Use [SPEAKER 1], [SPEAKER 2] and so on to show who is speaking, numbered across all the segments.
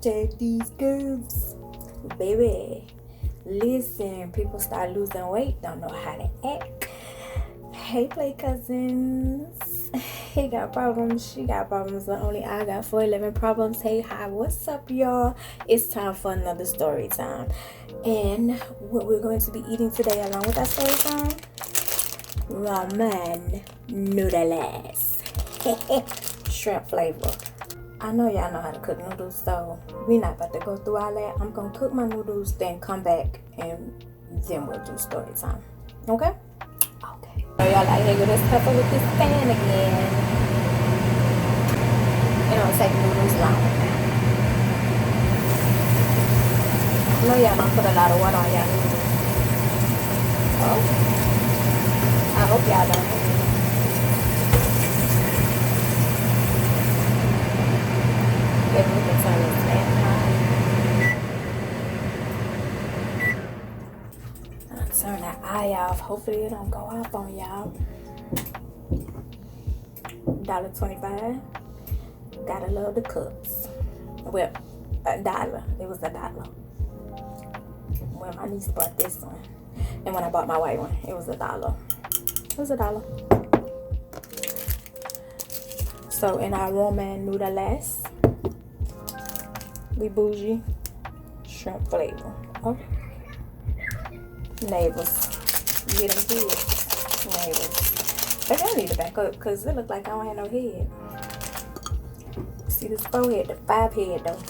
[SPEAKER 1] Hashtag these girls. Baby, listen, people start losing weight, don't know how to act. Hey, play cousins. He got problems, she got problems, but only I got 411 problems. Hey, hi, what's up, y'all? It's time for another story time. And what we're going to be eating today along with our story time? Ramen noodles. Shrimp flavor. I know y'all know how to cook noodles, so we not about to go through all that. I'm gonna cook my noodles, then come back, and then we'll do story time. Okay? Okay. So y'all out here with this pepper with this pan again. It don't take noodles long. I know y'all don't put a lot of water on y'all noodles. Oh. I hope y'all don't. If we can turn this fan on. I'll turn that eye off. Hopefully it don't go off on y'all. $1.25. Gotta love the cups. Well, $1. It was $1. Well, my niece bought this one. And when I bought my white one, it was $1. It was $1. So in our ramen noodles, we bougie shrimp flavor. Okay. Neighbors. You get them kids. Neighbors. Maybe I need to back up because it look like I don't have no head. See this 4 head, the 5 head though.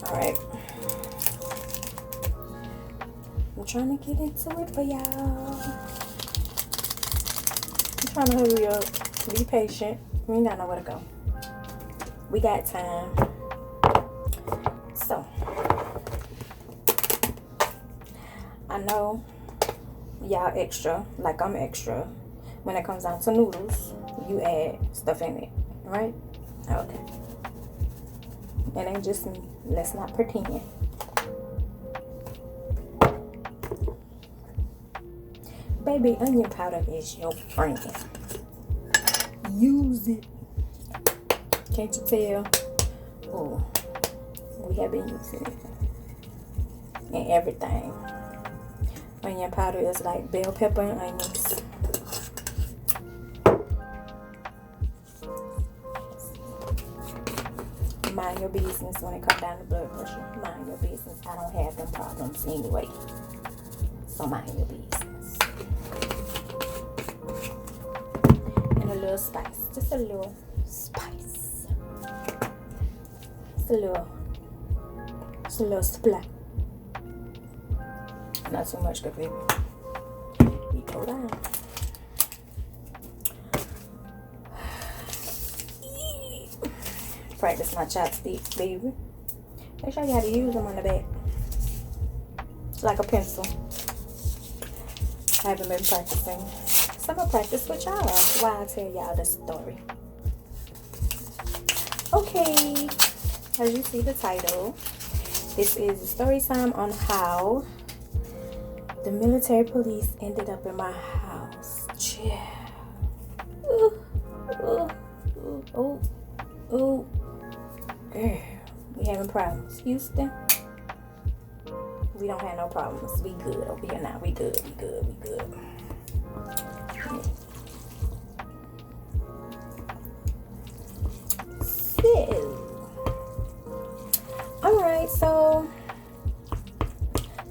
[SPEAKER 1] Alright. I'm trying to get into it for y'all. I'm trying to hurry up. Be patient. We ain't got nowhere to go. We got time. So, I know y'all extra, like I'm extra. When it comes down to noodles, you add stuff in it, right? Okay. It ain't just me. Let's not pretend. Baby, onion powder is your friend. Use it. Can't you tell? Oh, we have been using it and everything. Onion powder is like bell pepper and onions. Mind your business when it comes down to blood pressure. Mind your business. I don't have them problems anyway. So mind your business. And a little spice. Just a little spice. Just a little splat. Not too much, good baby. You go down. Practice my chopsticks, baby. They show you how to use them on the back. It's like a pencil. I haven't been practicing. So I'm gonna practice with y'all while I tell y'all the story. Okay, as you see the title, this is a story time on how the military police ended up in my house. Yeah. Ooh. Girl, we having problems. Houston, we don't have no problems. We good over here now. We good. Alright, so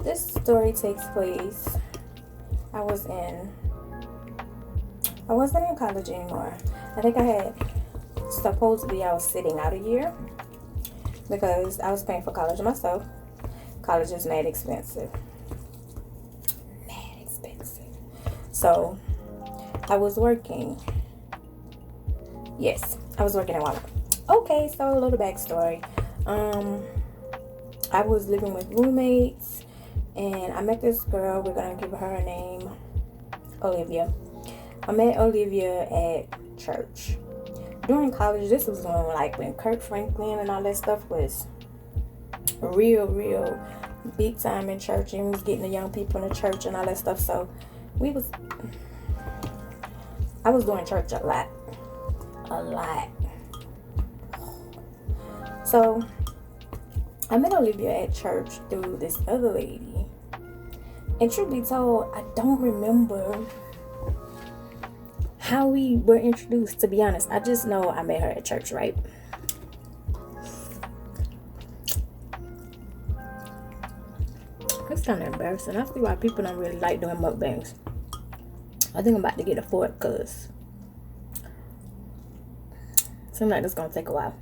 [SPEAKER 1] this story takes place. I wasn't in college anymore. I think supposedly I was sitting out a year because I was paying for college myself. College is mad expensive. So I was working. Yes, I was working at Walmart. Okay, so a little backstory. I was living with roommates and I met this girl. We're gonna give her a name, Olivia. I met Olivia at church. During college, this was when Kirk Franklin and all that stuff was real big time in church, and we was getting the young people in the church and all that stuff. So I was doing church a lot. So I met Olivia at church through this other lady. And truth be told, I don't remember how we were introduced, to be honest. I just know I met her at church, right? It's kind of embarrassing. I see why people don't really like doing mukbangs. I think I'm about to get a fork because it seems like it's going to take a while.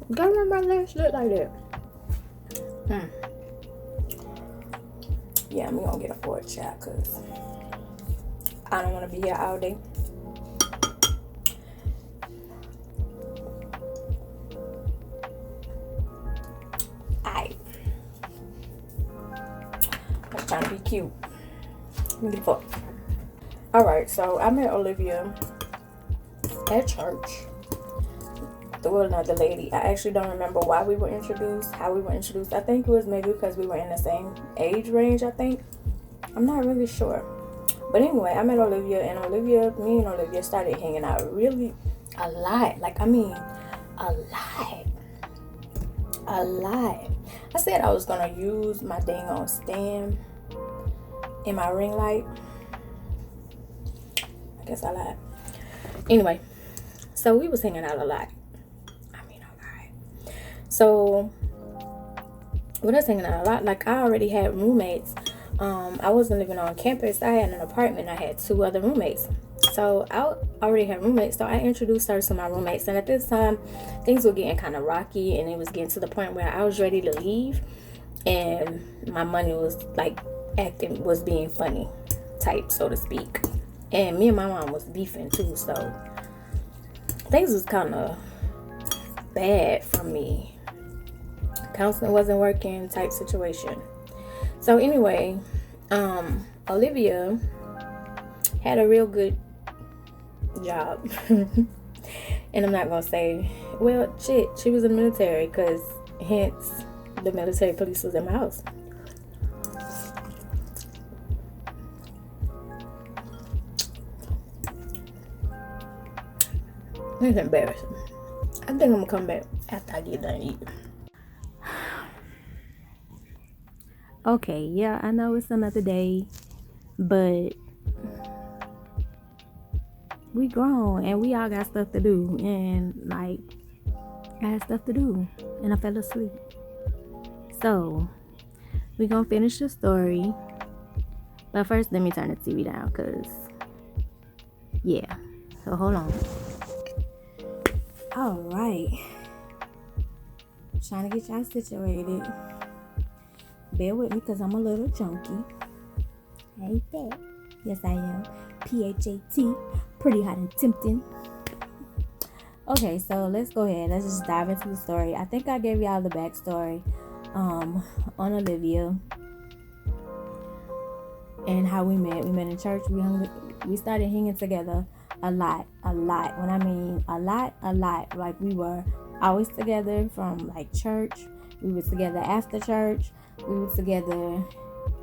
[SPEAKER 1] Don't remember my last look like that. Yeah, I'm going to get a fork, chat, because I don't want to be here all day. I'm trying to be cute. Let me get a fork. Alright, so I met Olivia at church through another lady. I actually don't remember why we were introduced, how we were introduced. I think it was maybe because we were in the same age range, I think. I'm not really sure. But anyway, I met Olivia, and me and Olivia started hanging out really a lot. Like, I mean, a lot. I said I was going to use my dang on stand in my ring light. I guess I lied. Anyway, so we was hanging out a lot. So with us hanging out a lot, like I already had roommates. I wasn't living on campus. I had an apartment. I had 2 other roommates. So I already had roommates. So I introduced her to my roommates. And at this time, things were getting kind of rocky. And it was getting to the point where I was ready to leave. And my money was like was being funny type, so to speak. And me and my mom was beefing too. So things was kind of bad for me. Counseling wasn't working type situation. So anyway, Olivia had a real good job. And I'm not gonna say, well, shit, she was in the military, because hence the military police was in my house. It's embarrassing. I think I'm gonna come back after I get done eating. Okay, yeah, I know it's another day, but we grown and we all got stuff to do, and like I had stuff to do and I fell asleep. So we gonna finish the story, but first let me turn the TV down, cause yeah. So hold on. All right, trying to get y'all situated. Bear with me, because I'm a little junky. Ain't that? Yes, I am. PHAT. Pretty hot and tempting. Okay, so let's go ahead. Let's just dive into the story. I think I gave y'all the backstory on Olivia and how we met. We met in church. We started hanging together a lot. When I mean a lot. Like, we were always together from like church. We were together after church. We were together,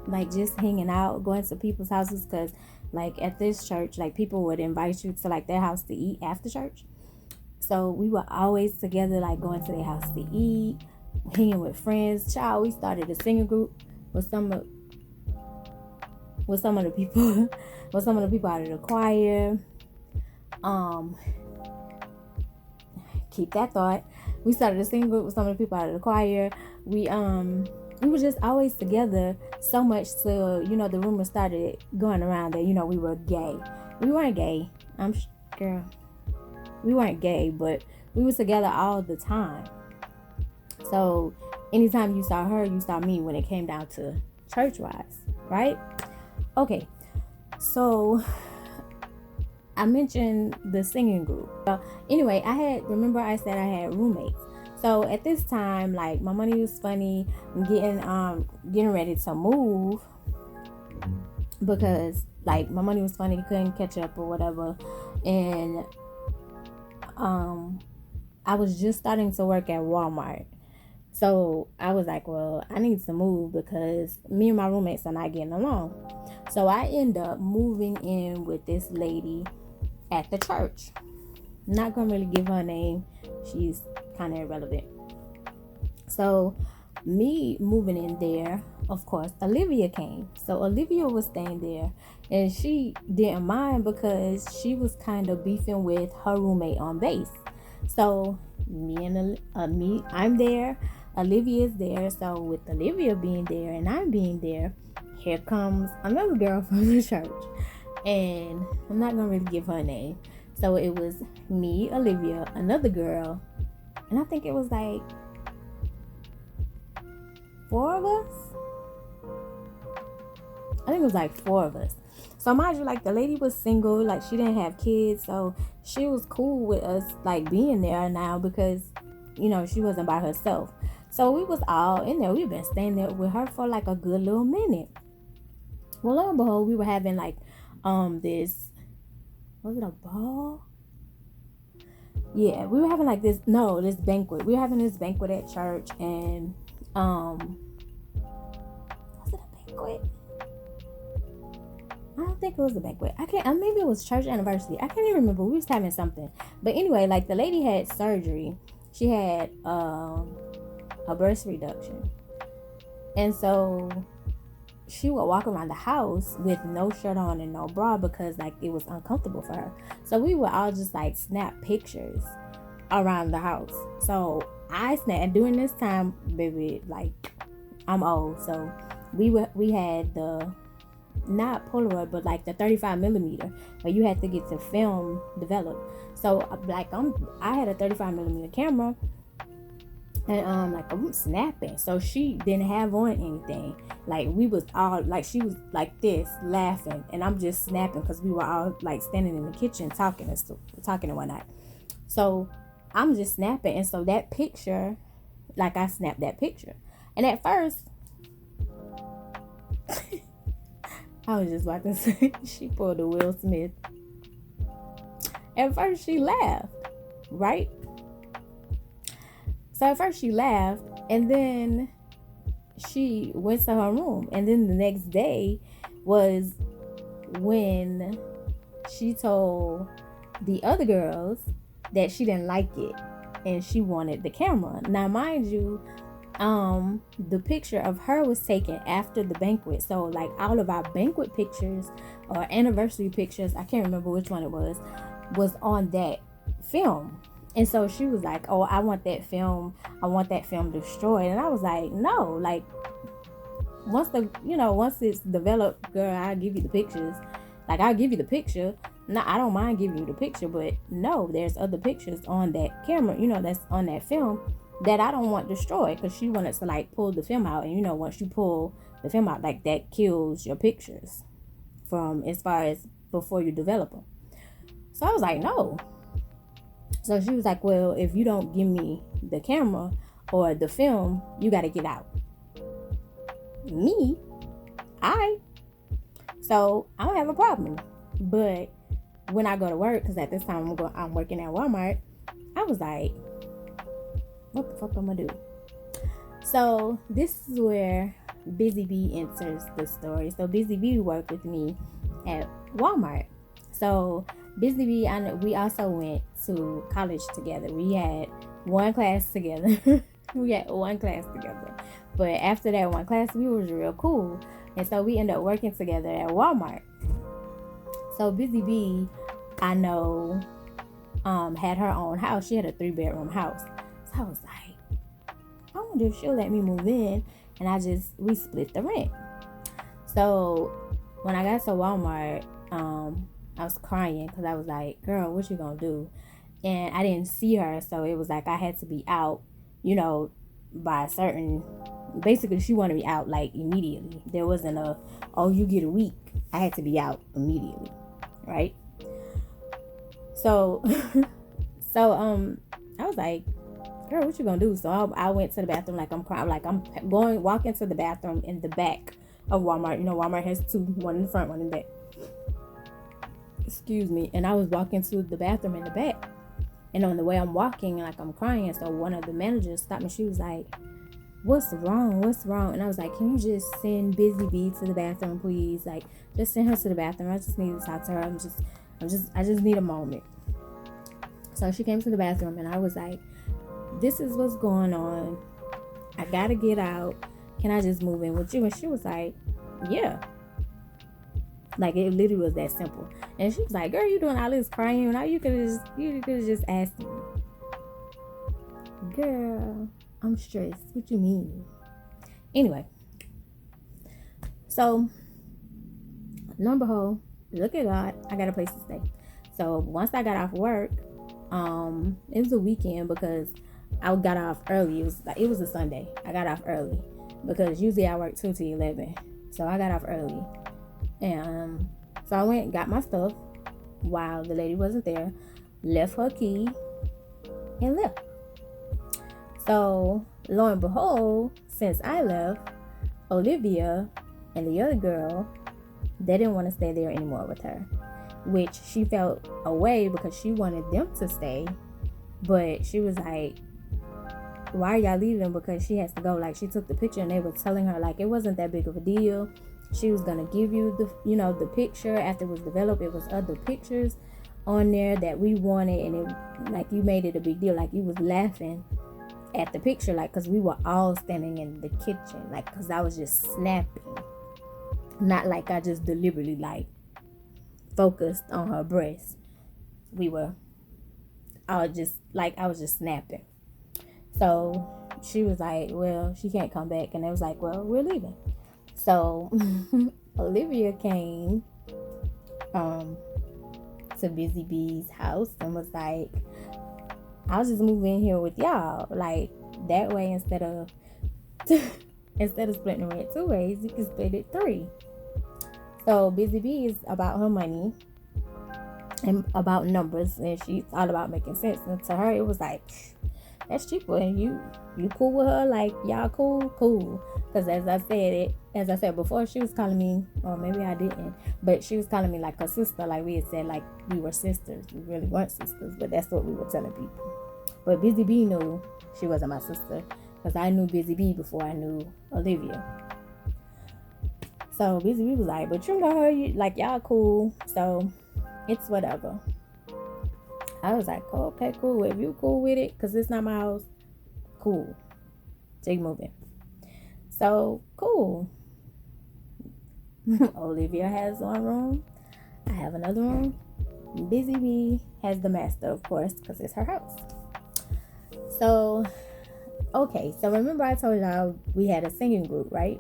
[SPEAKER 1] like, just hanging out, going to people's houses, because, like, at this church, like, people would invite you to, like, their house to eat after church. So we were always together, like, going to their house to eat, hanging with friends. Child, we started a singing group with some of the people, with some of the people out of the choir. Keep that thought. We started a singing group with some of the people out of the choir. We were just always together, so much so, the rumors started going around that, we were gay. We weren't gay. Girl. We weren't gay, but we were together all the time. So anytime you saw her, you saw me when it came down to church-wise, right? Okay. So I mentioned the singing group. Anyway, I said I had roommates. So at this time, like, my money was funny. I'm getting ready to move because, like, my money was funny. Couldn't catch up or whatever. And I was just starting to work at Walmart. So I was like, well, I need to move because me and my roommates are not getting along. So I end up moving in with this lady at the church. Not gonna really give her a name. She's kind of irrelevant. So me moving in there, of course, Olivia came. So Olivia was staying there, and she didn't mind because she was kind of beefing with her roommate on base. So I'm there, Olivia is there. So with Olivia being there and I'm being there, here comes another girl from the church, and I'm not gonna really give her a name. So it was me, Olivia, another girl, and I think it was like 4 of us. I think it was like 4 of us. So mind you, like the lady was single, like she didn't have kids, so she was cool with us like being there now because, you know, she wasn't by herself. So we was all in there. We've been staying there with her for like a good little minute. Well, lo and behold, we were having like this, was it a ball? Yeah, we were having like this banquet. We were having this banquet at church, and was it a banquet? I don't think it was a banquet. Maybe it was church anniversary. I can't even remember. We was having something. But anyway, like the lady had surgery. She had a breast reduction. And so she would walk around the house with no shirt on and no bra because like it was uncomfortable for her. So we would all just like snap pictures around the house. So I snapped, and during this time, baby, like I'm old, so we had the, not Polaroid, but like the 35 millimeter, where you had to get the film developed. So like I had a 35 millimeter camera, and like I'm snapping. So she didn't have on anything. Like we was all like, she was like this laughing, and I'm just snapping because we were all like standing in the kitchen talking and whatnot. So I'm just snapping, and so that picture, like I snapped that picture, and at first. I was just about to say, she pulled a Will Smith. At first she laughed, right? So at first she laughed, and then she went to her room. And then the next day was when she told the other girls that she didn't like it and she wanted the camera. Now, mind you, the picture of her was taken after the banquet. So like all of our banquet pictures or anniversary pictures, I can't remember which one it was on that film. And so she was like, oh, I want that film destroyed. And I was like, no, like once it's developed, girl, I'll give you the pictures. Like I'll give you the picture. No, I don't mind giving you the picture, but no, there's other pictures on that camera, that's on that film that I don't want destroyed, because she wanted to like pull the film out, and once you pull the film out, like that kills your pictures from as far as before you develop them. So I was like, no. So she was like, well, if you don't give me the camera or the film, you got to get out. So I don't have a problem. But when I go to work, because at this time I'm working at Walmart, I was like, what the fuck am I do? So this is where Busy Bee enters the story. So Busy Bee worked with me at Walmart. So Busy Bee, we also went to college together. We had one class together. But after that one class, we was real cool. And so we ended up working together at Walmart. So Busy Bee, I know, had her own house. She had a 3-bedroom house. So I was like, I wonder if she'll let me move in. And we split the rent. So when I got to Walmart, I was crying because I was like, girl, what you gonna do? And I didn't see her. So it was like I had to be out, by a certain, basically she wanted me out like immediately. There wasn't you get a week. I had to be out immediately. Right? So, I was like, girl, what you gonna do? So I went to the bathroom like I'm crying, like I'm walking to the bathroom in the back of Walmart. Walmart has 2, one in the front, one in the back. Excuse me. And I was walking to the bathroom in the back. And on the way I'm walking, like I'm crying. So one of the managers stopped me. She was like, what's wrong? And I was like, can you just send Busy Bee to the bathroom, please? Like, just send her to the bathroom. I just need to talk to her. I just need a moment. So she came to the bathroom and I was like, this is what's going on. I gotta get out. Can I just move in with you? And she was like, yeah. Like, it literally was that simple. And she was like, girl, you doing all this crying? Now you could have just asked me. Girl, I'm stressed. What you mean? Anyway. So, lo and behold, look at God, I got a place to stay. So once I got off work, it was a weekend because I got off early. It was a Sunday. I got off early because usually I work 2 to 11. So I got off early. And so I went and got my stuff while the lady wasn't there, left her key, and left. So lo and behold, since I left, Olivia and the other girl, they didn't want to stay there anymore with her, which she felt away because she wanted them to stay. But she was like, why are y'all leaving? Because she has to go. Like, she took the picture and they were telling her like it wasn't that big of a deal. She was gonna give you the picture after it was developed. It was other pictures on there that we wanted, and it like you made it a big deal. Like, you was laughing at the picture, like, because we were all standing in the kitchen, like, because I was just snapping. Not like I just deliberately like focused on her breast. We were all just like, I was just snapping. So she was like, well, she can't come back. And they was like, well, we're leaving. So Olivia came to Busy Bee's house and was like, I'll just move in here with y'all. Like, that way, instead of splitting the rent 2 ways, you can split it 3. So Busy Bee is about her money and about numbers, and she's all about making sense. And to her, it was like, that's cheaper, and you cool with her, like, y'all cool. Because as I said before, she was calling me, or maybe I didn't, but she was calling me like her sister. Like we had said, like we were sisters. We really weren't sisters, but that's what we were telling people. But Busy Bee knew she wasn't my sister, because I knew Busy Bee before I knew Olivia. So Busy Bee was like, but you know her, like, y'all cool, so it's whatever. I was like, oh, okay, cool. If you cool with it, because it's not my house, cool. Take moving. So, cool. Olivia has one room. I have another room. Busy Bee has the master, of course, because it's her house. So, okay. So, remember I told y'all we had a singing group, right?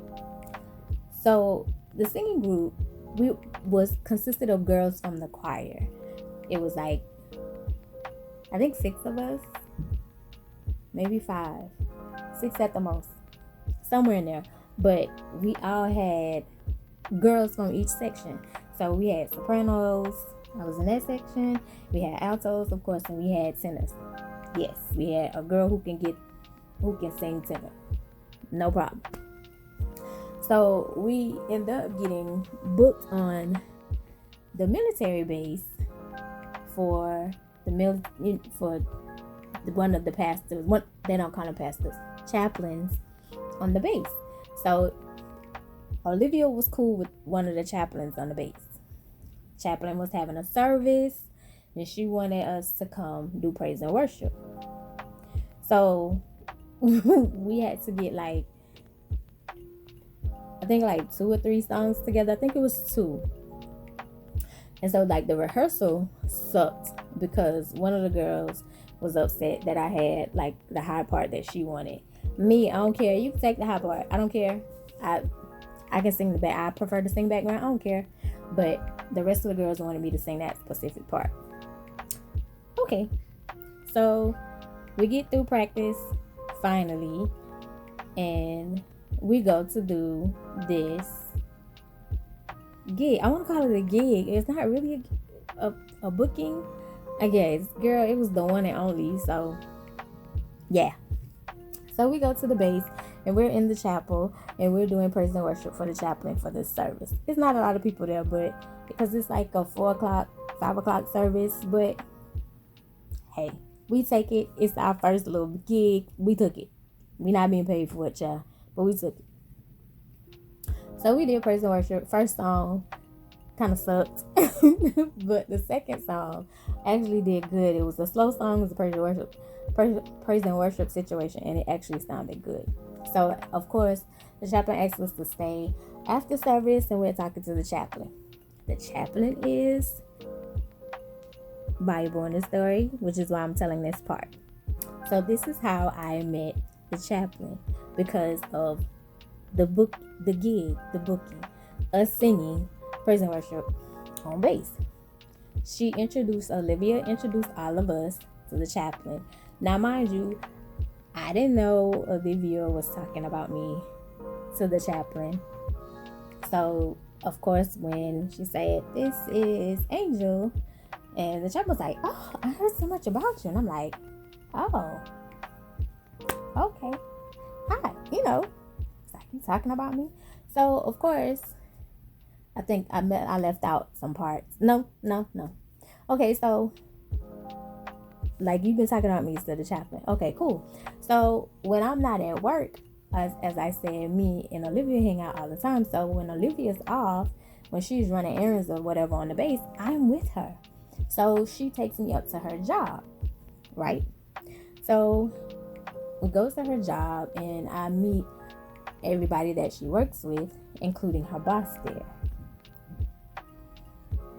[SPEAKER 1] So, the singing group consisted of girls from the choir. It was like, I think 6 of us, maybe 5, 6 at the most, somewhere in there. But we all had girls from each section. So we had sopranos, I was in that section. We had altos, of course, and we had tenors. Yes, we had a girl who can sing tenor, no problem. So we ended up getting booked on the military base for one of the pastors. They don't call them pastors, chaplains on the base. So Olivia was cool with one of the chaplains on the base. Chaplain was having a service, and she wanted us to come do praise and worship. So we had to get like, I think like 2 or 3 songs together. I think it was 2. And so like the rehearsal sucked because one of the girls was upset that I had like the high part that she wanted. Me, I don't care. You can take the high part. I don't care. I can sing the back. I prefer to sing background. I don't care. But the rest of the girls wanted me to sing that specific part. Okay. So we get through practice finally, and we go to do this gig. I want to call it a gig. It's not really a booking, I guess. Girl, it was the one and only. So yeah. So we go to the base, and we're in the chapel, and we're doing praise and worship for the chaplain for this service. It's not a lot of people there, but because it's like a 4 o'clock, 5 o'clock service, but hey, we take it. It's our first little gig. We took it. We not being paid for it, y'all, but we took it. So we did praise and worship. First song, kind of sucked. But the second song actually did good. It was a slow song. It was a praise and worship situation, and it actually sounded good. So, of course, the chaplain asked us to stay after service, and we're talking to the chaplain. The chaplain is Bible in the story, which is why I'm telling this part. So this is how I met the chaplain, because of the booking, us singing praise and worship on bass. Olivia introduced all of us to the chaplain. Now, mind you, I didn't know Olivia was talking about me to the chaplain. So, of course, when she said, "This is Angel," and the chaplain was like, "Oh, I heard so much about you." And I'm like, "Oh, okay. Hi." It's like, "You talking about me?" So, of course, I think I left out some parts. No. Okay, so, like, you've been talking about me to the chaplain. Okay, cool. So, when I'm not at work, as I said, me and Olivia hang out all the time. So, when Olivia's off, when she's running errands or whatever on the base, I'm with her. So, she takes me up to her job, right? So, we go to her job, and I meet everybody that she works with, including her boss there.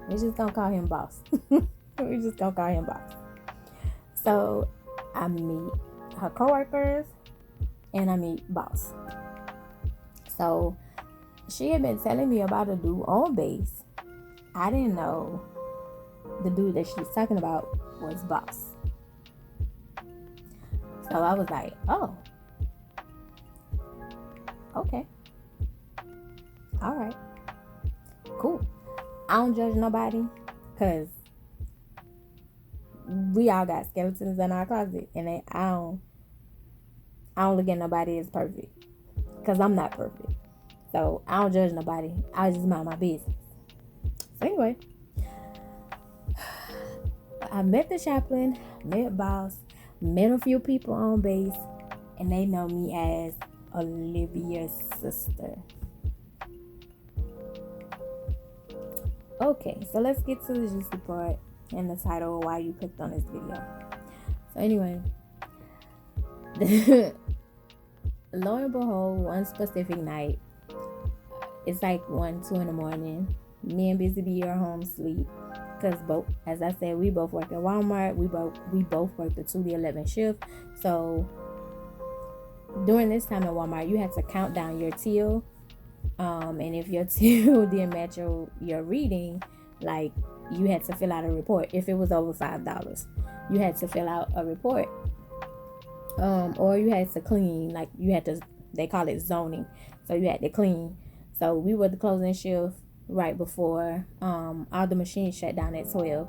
[SPEAKER 1] We just don't call him boss. We just don't call him boss. So I meet her coworkers and I meet boss. So she had been telling me about a dude on base. I didn't know the dude that she's talking about was boss. So I was like, "Oh, okay. All right. Cool." I don't judge nobody, because we all got skeletons in our closet, and I don't look at nobody as perfect, because I'm not perfect. So I don't judge nobody. I just mind my business. So anyway, I met the chaplain, met boss, met a few people on base, and they know me as Olivia's sister. Okay, so let's get to the juicy part and the title of why you clicked on this video. So anyway, lo and behold, one specific night, it's like 1-2 in the morning. Me and Busy Bee are home asleep, because both, as I said, we both work at Walmart. We both work the 2 to 11 shift. So during this time at Walmart, you had to count down your till. And if your till didn't match your reading, like, you had to fill out a report. If it was over $5, you had to fill out a report. Or you had to clean, like, they call it zoning. So you had to clean. So we were the closing shift right before all the machines shut down at 12.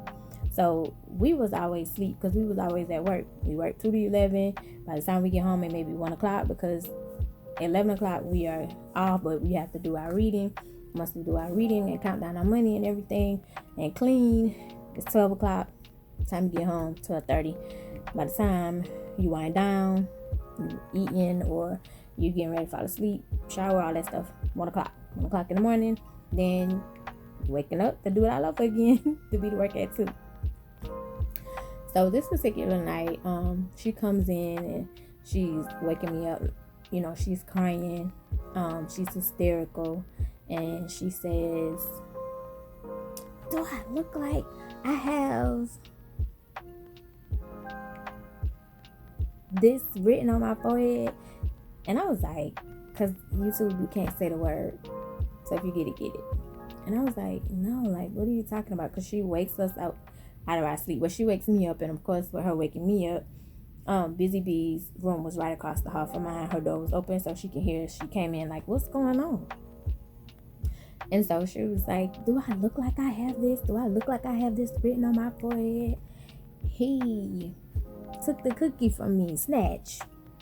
[SPEAKER 1] So we was always asleep, because we was always at work. We worked 2 to 11. By the time we get home, it may be 1 o'clock, because 11 o'clock we are off, but we have to do our reading. Once we do our reading and count down our money and everything and clean, it's 12 o'clock. Time to get home, 12:30. By the time you wind down, you eating, or you getting ready to fall asleep, shower, all that stuff, 1 o'clock. 1 o'clock in the morning, then waking up to do it all over again to be to work at 2. So this particular night, she comes in and she's waking me up. She's crying, she's hysterical, and she says, "Do I look like I have this written on my forehead?" And I was like, because YouTube, you can't say the word, so if you get it, get it. And I was like, "No, like, what are you talking about?" Because she wakes us out of our sleep. Well, she wakes me up, and of course, with her waking me up, Busy Bee's room was right across the hall from mine. Her door was open, so she can hear. She came in like, "What's going on?" And so she was like, "Do I look like I have this? Do I look like I have this written on my forehead?" He took the cookie from me, snatch,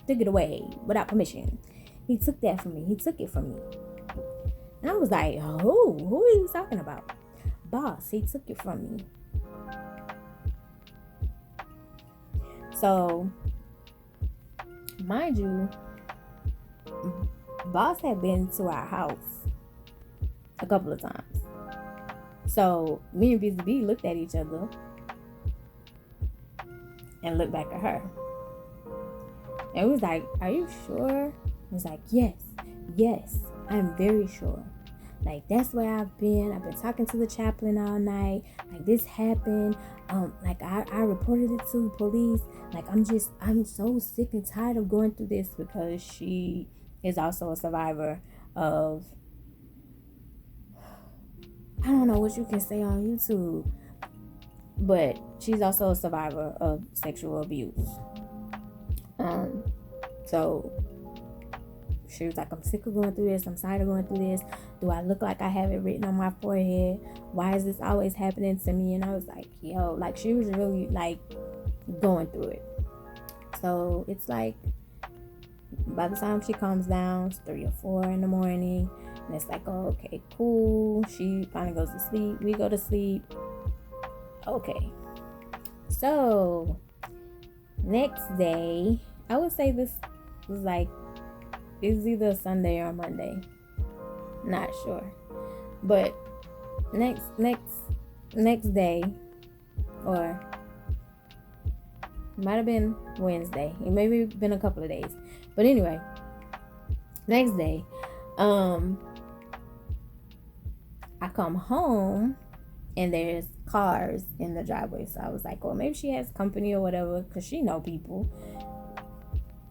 [SPEAKER 1] took it away without permission. He took that from me. He took it from me. And I was like, who are you talking about? Boss, he took it from me. So, mind you, Boss had been to our house a couple of times. So me and Busy Bee looked at each other and looked back at her. And we was like, are you sure? I was like, yes, I'm very sure. Like, that's where I've been talking to the chaplain all night. Like, this happened. Like, I reported it to the police. Like, I'm so sick and tired of going through this, because she is also a survivor of, I don't know what you can say on YouTube, but she's also a survivor of sexual abuse. So she was like, I'm sick of going through this. I'm tired of going through this. Do I look like I have it written on my forehead? Why is this always happening to me? And I was like, yo, like, she was really like going through it. So it's like, by the time she calms down, it's 3 or 4 in the morning. And it's like, oh, okay, cool. She finally goes to sleep. We go to sleep. Okay. So next day, I would say this was like, it's either Sunday or Monday. Not sure. But next day, or might have been Wednesday. It maybe been a couple of days. But anyway, next day, I come home and there's cars in the driveway. So I was like, well, maybe she has company or whatever, because she know people.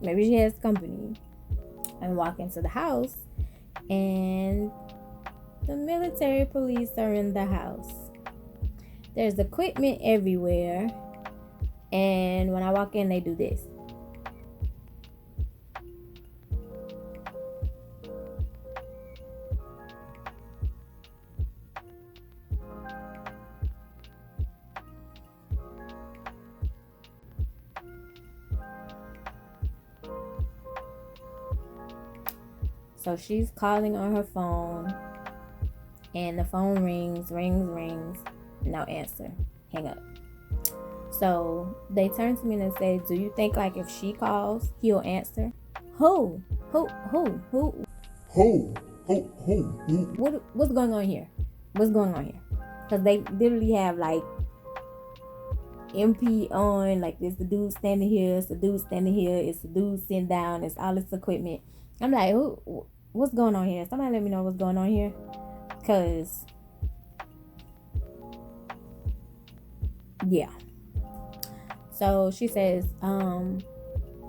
[SPEAKER 1] Maybe she has company. And walk into the house, and the military police are in the house. There's equipment everywhere, and when I walk in, they do this. So she's calling on her phone, and the phone rings, no answer, hang up. So they turn to me and say, do you think like if she calls, he'll answer? Who? What's going on here? Because they literally have like MP on, like there's the dude standing here, it's the dude standing here, it's the dude sitting down, it's all this equipment. I'm like, what's going on here? Somebody let me know what's going on here. Because, yeah. So she says,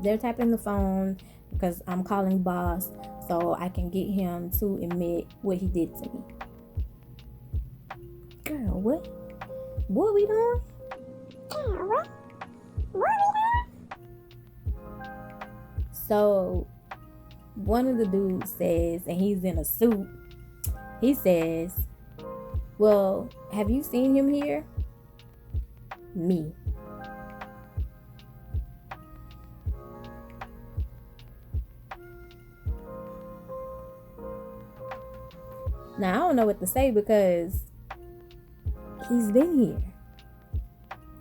[SPEAKER 1] they're tapping the phone because I'm calling boss so I can get him to admit what he did to me. Girl, what? What are we doing? So one of the dudes says, and he's in a suit, he says, well, have you seen him here? Me. Now, I don't know what to say because he's been here.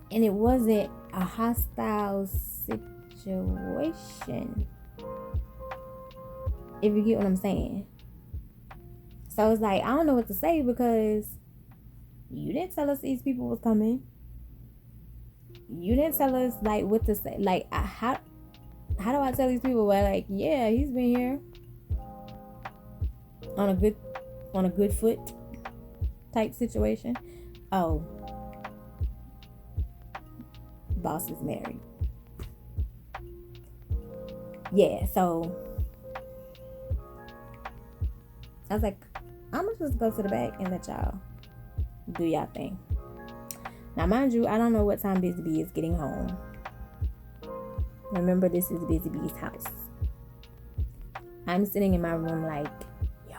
[SPEAKER 1] And it wasn't a hostile situation. If you get what I'm saying. So it's like, I don't know what to say because you didn't tell us these people was coming. You didn't tell us like what to say. Like, how do I tell these people? Well, like, yeah, he's been here on a good foot type situation. Oh, boss is married. Yeah, so I was like, I'm gonna just go to the back and let y'all do y'all thing. Now, mind you, I don't know what time Busy Bee is getting home. Remember, this is Busy Bee's house. I'm sitting in my room like, yo.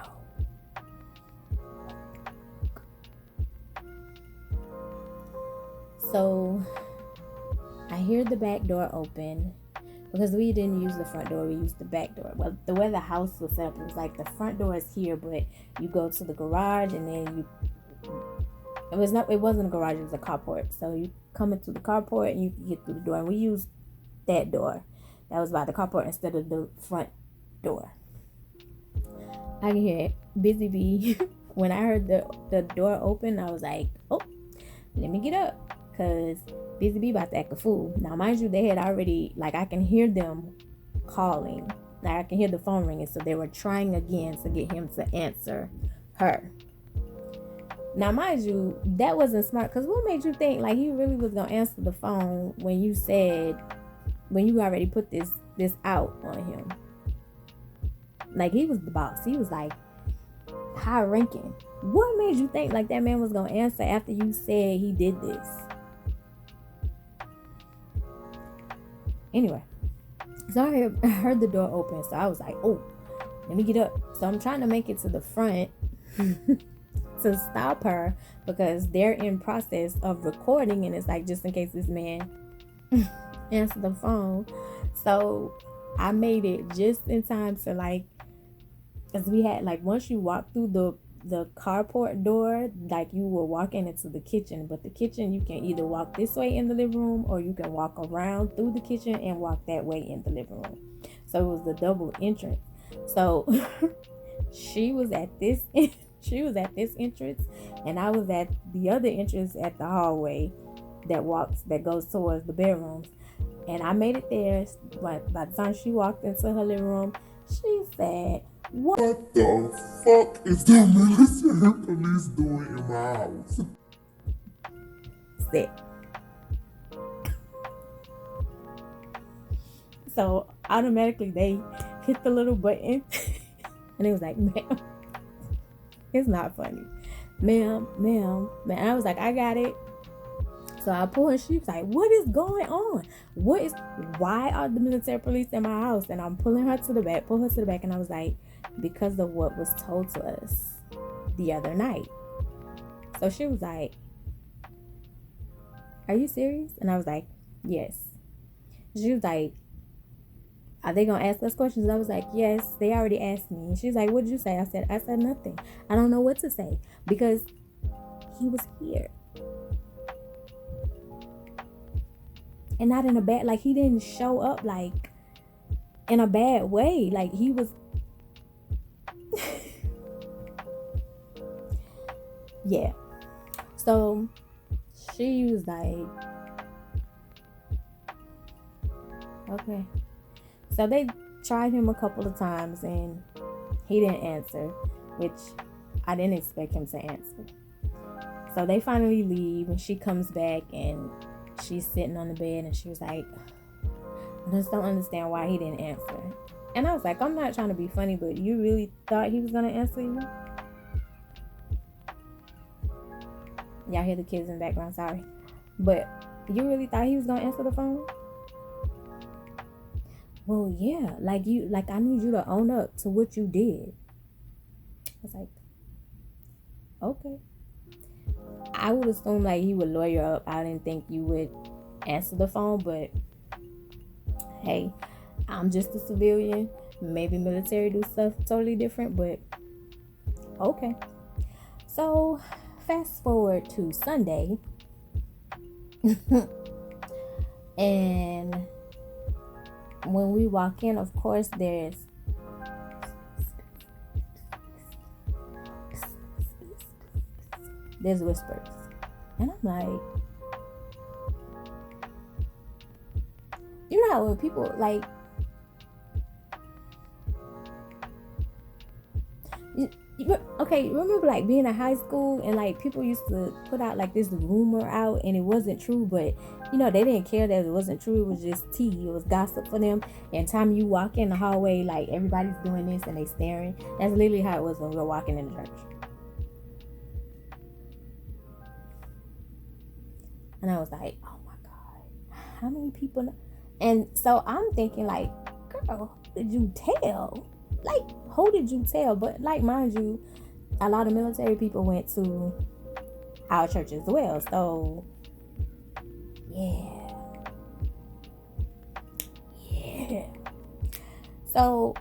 [SPEAKER 1] So I hear the back door open. Because we didn't use the front door, we used the back door. Well, the way the house was set up, it was like the front door is here, but you go to the garage and then it wasn't a garage, it was a carport. So you come into the carport and you can get through the door. And we used that door that was by the carport instead of the front door. I can hear Busy Bee when I heard the door open, I was like, oh, let me get up, because Busy Bee about to act a fool. Now, mind you, they had already, like, I can hear them calling. Like, I can hear the phone ringing, so they were trying again to get him to answer her. Now, mind you, that wasn't smart, because what made you think, like, he really was going to answer the phone when you already put this out on him? Like, he was the boss. He was, like, high ranking. What made you think, like, that man was going to answer after you said he did this? Anyway, so I heard the door open, so I was like, oh, let me get up. So I'm trying to make it to the front to stop her, because they're in process of recording, and it's like, just in case this man answer the phone. So I made it just in time to, like, because we had, like, once you walk through the carport door, like, you were walking into the kitchen, but the kitchen, you can either walk this way in the living room, or you can walk around through the kitchen and walk that way in the living room. So it was the double entrance. So she was at this entrance, and I was at the other entrance at the hallway that goes towards the bedrooms. And I made it there, but by the time she walked into her living room, she said, what
[SPEAKER 2] the fuck is the military police doing in my house?
[SPEAKER 1] Sit. So automatically they hit the little button and it was like, ma'am, it's not funny. Ma'am. I was like, I got it. So I pulled her. She was like, what is going on? Why are the military police in my house? And I'm pulling her to the back, and I was like, because of what was told to us the other night. So she was like, are you serious? And I was like, yes. She was like, are they gonna ask us questions? I was like, yes, they already asked me. And she's like, what did you say? I said nothing. I don't know what to say, because he was here. And not in a bad, like, he didn't show up, like, in a bad way. Like, he was yeah. So she was like, okay. So they tried him a couple of times and he didn't answer, which I didn't expect him to answer. So they finally leave, and she comes back and she's sitting on the bed, and she was like, I just don't understand why he didn't answer. And I was like, I'm not trying to be funny, but you really thought he was going to answer you? Y'all hear the kids in the background, sorry. But you really thought he was going to answer the phone? Well, yeah, like I need you to own up to what you did. I was like, okay. I would assume, like, he would lawyer up. I didn't think you would answer the phone, but hey, I'm just a civilian. Maybe military do stuff totally different, but okay. So fast forward to Sunday, and when we walk in, of course, there's whispers, and I'm like, you know how when people, like, okay, remember, like, being in high school, and, like, people used to put out, like, this rumor out, and it wasn't true, but, you know, they didn't care that it wasn't true. It was just tea. It was gossip for them. And time you walk in the hallway, like, everybody's doing this and they staring. That's literally how it was when we were walking in the church. And I was like, oh my God, how many people know? And so I'm thinking, like, girl, who did you tell? Like, who did you tell? But, like, mind you, a lot of military people went to our church as well. So, yeah. So,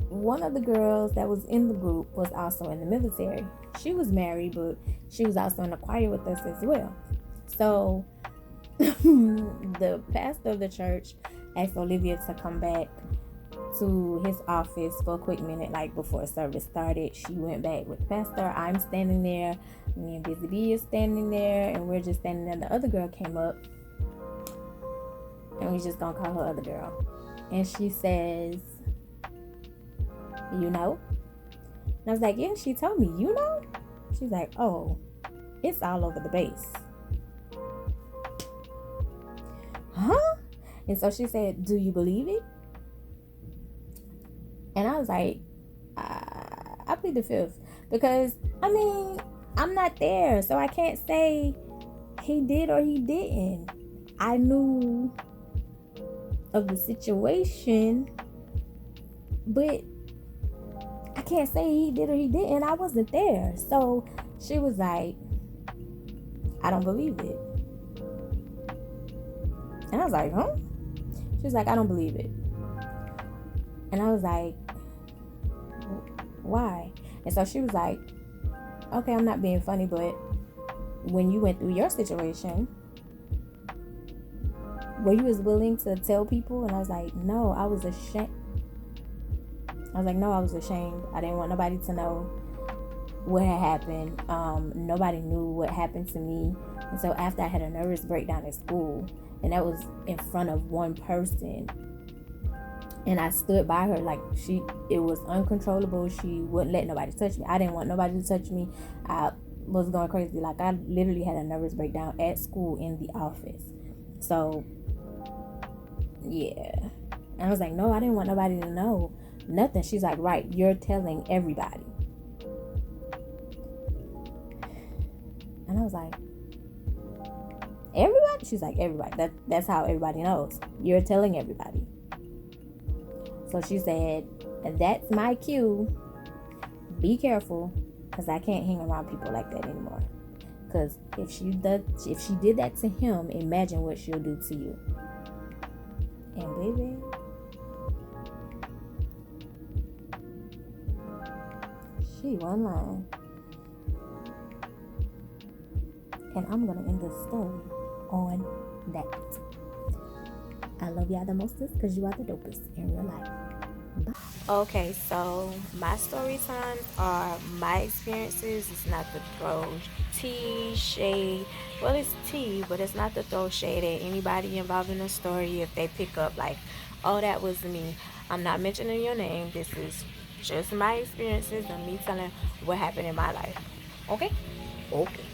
[SPEAKER 1] one of the girls that was in the group was also in the military. She was married, but she was also in the choir with us as well. So the pastor of the church asked Olivia to come back to his office for a quick minute, like before service started. She went back with the pastor. I'm standing there. Me and Busy Bee is standing there, and we're just standing there. The other girl came up, and we just gonna call her other girl. And she says, you know? And I was like, yeah, she told me, you know? She's like, oh, it's all over the base. Huh? And so she said, do you believe it? And I was like, I plead the fifth. Because, I mean, I'm not there. So I can't say he did or he didn't. I knew of the situation, but I can't say he did or he didn't. I wasn't there. So she was like, I don't believe it. And I was like, huh? She was like, I don't believe it. And I was like, why? And so she was like, okay, I'm not being funny, but when you went through your situation, were you as willing to tell people? And I was like, no, I was ashamed. I was like, no, I was ashamed. I didn't want nobody to know what had happened. Nobody knew what happened to me. And so after I had a nervous breakdown at school, and that was in front of one person, and I stood by her like it was uncontrollable. She wouldn't let nobody touch me. I didn't want nobody to touch me. I was going crazy. Like, I literally had a nervous breakdown at school in the office. So, yeah. And I was like, no, I didn't want nobody to know nothing. She's like, right, you're telling everybody. And I was like, everybody? She's like, everybody. That's how everybody knows. You're telling everybody. So she said, that's my cue. Be careful, because I can't hang around people like that anymore. Because if she did that to him, imagine what she'll do to you. And baby, she wasn't lying. And I'm gonna end the story on that. I love y'all the mostest because you are the dopest in real life. Bye. Okay, so my story times are my experiences. It's not to throw tea, shade. Well, it's tea, but it's not to throw shade at anybody involved in the story. If they pick up like, oh, that was me, I'm not mentioning your name. This is just my experiences and me telling what happened in my life. Okay? Okay.